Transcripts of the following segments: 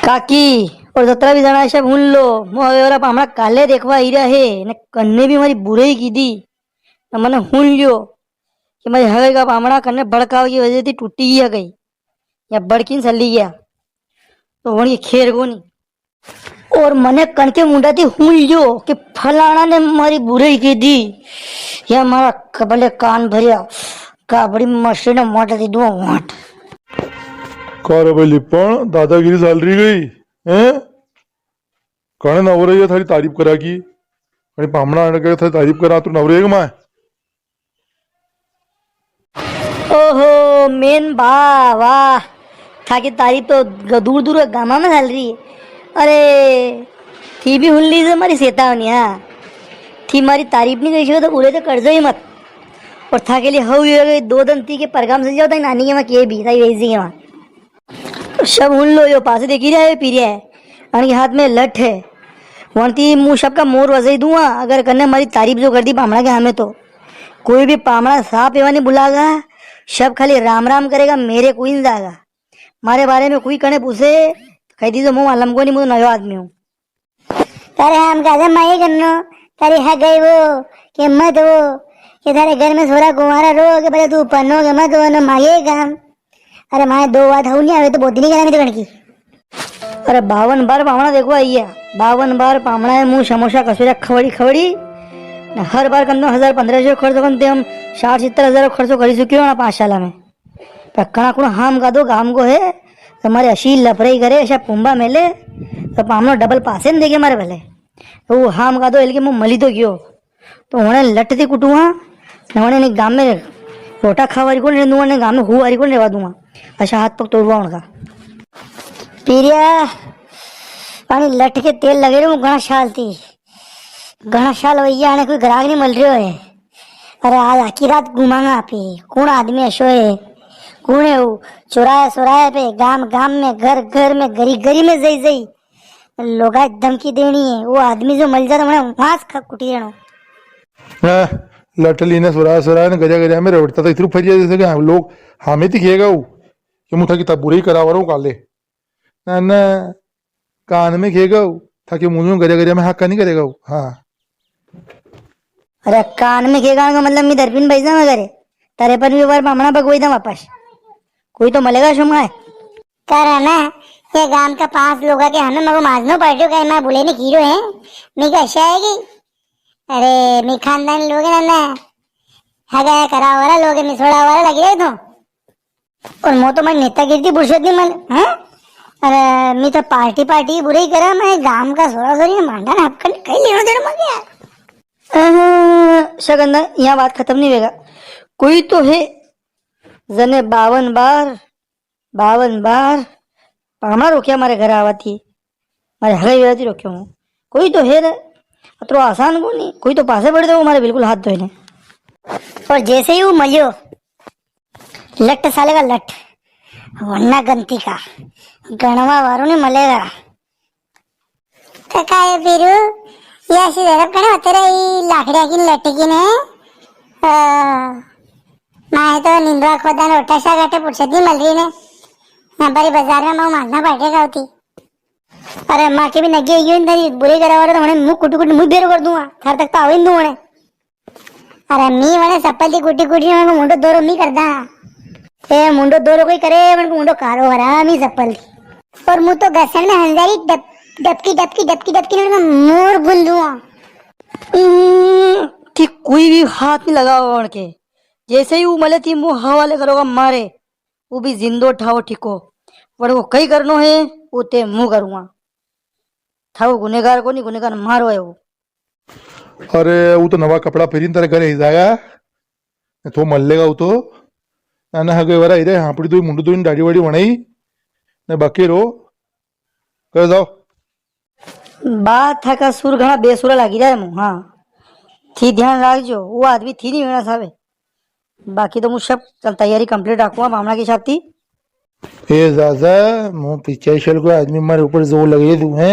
કાકી और 17 જણા છે ભૂલ લો હું હવે ઓલા હમણાં કાલે દેખવા આવી રહ્યા હે ને કન્ને બી મારી બુરાઈ કીધી ને મને હું લ્યો कि मैं હવે का હમણાં કન્ને ભડકાવ की वजह से टूटी गया गई या भड़कीन चली गया तो वही खेर को नहीं और मने कण के मुंडा थी હું લ્યો कि फलाना ने मारी बुराई की दी या मारा कबले कान भरिया का बड़ी मशीन मोटा थी दो वाट भाई लिपण दादागिरी चाल रही गई है कणे नवरे थारी तारीफ करा की आणि पामणा थारी तारीफ करा तू नवरे माय ओहो मेन बा वाह था की तारीफ तो दूर दूर गामा में चल रही है अरे थी भी हुल्ली से मारी चेतावनी हाँ थी मारी तारीफ नहीं करी तो बोले तो कर ही मत और था के लिए हो गई 2 दिन थी के परगाम से जाओ नानी के वहाँ के भी था वैसी के वहाँ सब उन लो यो पासे देखी रहा है पी रहा है और हाथ में लठ है वरती मुँह सबका मोर वजह दूंगा अगर करने हमारी तारीफ जो कर दी पामड़ा के हमें तो कोई भी पामड़ा साफ एवा नहीं बुलागा सब खाली राम राम करेगा मेरे कोई नहीं जाएगा मारे बारे में कोई कने पूछे कह दी तो मुँह मालूम को नहीं मुझे नयो आदमी हूँ तारे हम कहते मैं करनो तारे है गई वो कि मत वो कि तारे घर में सोरा कुमारा रो के पहले तू पन्नो के मत वो न मांगे काम अरे माए 2 बात हो नहीं आवे तो बहुत नहीं करानी तो गण की अरे 52 बार पामड़ा देखो आई है 52 बार पामड़ा है मुँह समोसा कसूरा खवड़ी खवड़ी न हर बार कम 1000-1500 खर्च करते हम 60-70 खर्चो कर चुके हो ना 5 साल में कणा कुण हाम का दो गाम को है तुम्हारे अशील लफरई करे ऐसा पुंबा मेले तो पामनो डबल पासे न देखे मारे भले तो वो हाम का दो एल के मुँह मली तो गयो तो उन्हें लट थी कुटुआ न उन्हें गाँव में रोटा खावारी को नहीं दूंगा गाँव में हुआरी को रहवा दूंगा अच्छा हाथ पग तोड़वा उनका पीरिया पानी लट के तेल लगे रहे घना साल थी घना साल भैया आने कोई ग्राहक नहीं मिल रहे है अरे आज आखी रात घुमांगा आप ही कौन आदमी ऐसो है कौन है वो चौराया चौराया पे गांव गांव में घर घर में गरी गरी में जई जई लोग धमकी देनी है वो आदमी जो मिल जाता मैंने वहां कुटी रहना लठली ने सुराया सुराया ने गजा गजा में रवड़ता था इतनी फरिया जैसे कि हम लोग हमें दिखेगा वो कि मुठा की तब बुरी करा रहा हूँ काले ना कान में खेगा वो था कि मुंह में गजा गजा में हक्का नहीं करेगा वो हाँ अरे कान में खेगा का मतलब मैं दरपिन पैसा में करे तारे पर भी बार पामड़ा भगवाई था वापस कोई तो मलेगा शुमा है करा ना ये गांव का 5 लोग के हमें मगो माजनो पड़ो कहीं मैं बोले ने कीरो है मैं कैसा आएगी अरे मैं खानदानी लोग है ना हगा करा वाला लोग मिसोड़ा वाला लगी रहे तो और मो तो मैं नेतागिरी पुरुषोत्तम नहीं मन हैं अरे मैं तो पार्टी पार्टी बुराई करा मैं गांव का सोरा सोरी मांडा ना आपका कहीं लेना देना मांगे यार शगंदा यहाँ बात खत्म नहीं होगा कोई तो है जने 52 बार पामड़ा रोकिया हमारे घर आवा थी मारे हगाई थी रोक्यो हूँ कोई तो है अतरो आसान को नहीं कोई तो पासे पड़े तो हमारे बिल्कुल हाथ धोने और जैसे ही वो मलियो लट साले का लट वरना गंती का गणवा वारों ने मलेगा तो काय फिरू ये ऐसी जगह कने तेरा ये लाकड़िया की लटकी ने मैं तो निंद्रा खोदा ने उठाशा घाटे पुछती मल रही ने ना बड़ी बाजार में मैं मारना पड़ेगा होती अरे माँ के भी नगे यूं तेरी बुरी करा वाले तो उन्हें मुँह कुट कुट मुँह बेर कर दूंगा घर तक तो आविन दूँ उन्हें अरे मी वने सप्पल की कुटी कुटी उनको मुंडो दोरो मी करदा ए मुंडो दोरो कोई करे उनको मुंडो कारो हरामी सप्पल और मुँह तो घसन में हंजारी डबकी डबकी डबकी डबकी ने उनको मोर भूल दूँगा ठीक कोई भी हाथ नहीं लगाओ उनके जैसे ही वो मले थी मुँह हवाले करोगा मारे वो भी जिंदो ठाओ ठीको पर वो कई करनो है वो ते मुँह करूँगा था वो गुनेगार को नहीं गुनेगार मारो है वो अरे वो तो नवा कपड़ा फेरीन तारे घरे जाएगा तो मल्लेगा वो तो ना हगे वरा इधर हापड़ी तो मुंडू तो दाढ़ी वाड़ी बनाई ने बाकी रो कर जाओ बात था का सुर घना बेसुरा लागी रहा है मुँह हाँ थी ध्यान रख जो वो आदमी थी नहीं मेरा साहब बाकी तो मुझ सब चल तैयारी कंप्लीट रखूंगा मामला की छाती ए जाजा मुँह पीछे चल को आदमी हमारे ऊपर जोर लगे तू है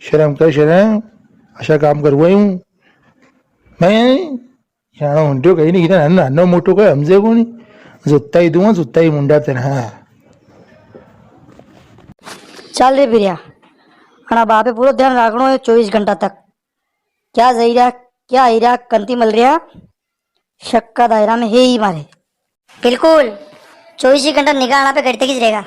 शर्म कर शर्म अच्छा काम करवाई हूँ मैं शाणो हुंड्यो कहीं नहीं किया नानो मोटो का हमसे को नहीं जुत्ता ही दूंगा जुत्ता ही मुंडा तेरा चल रे फिर अना बापे पूरा ध्यान रखना है 24 घंटा तक। क्या जहीरा क्या हीरा कंती मल रहा शक का दायरा में है ही मारे। बिल्कुल 24 घंटा निगाह आना पे करते की रहेगा।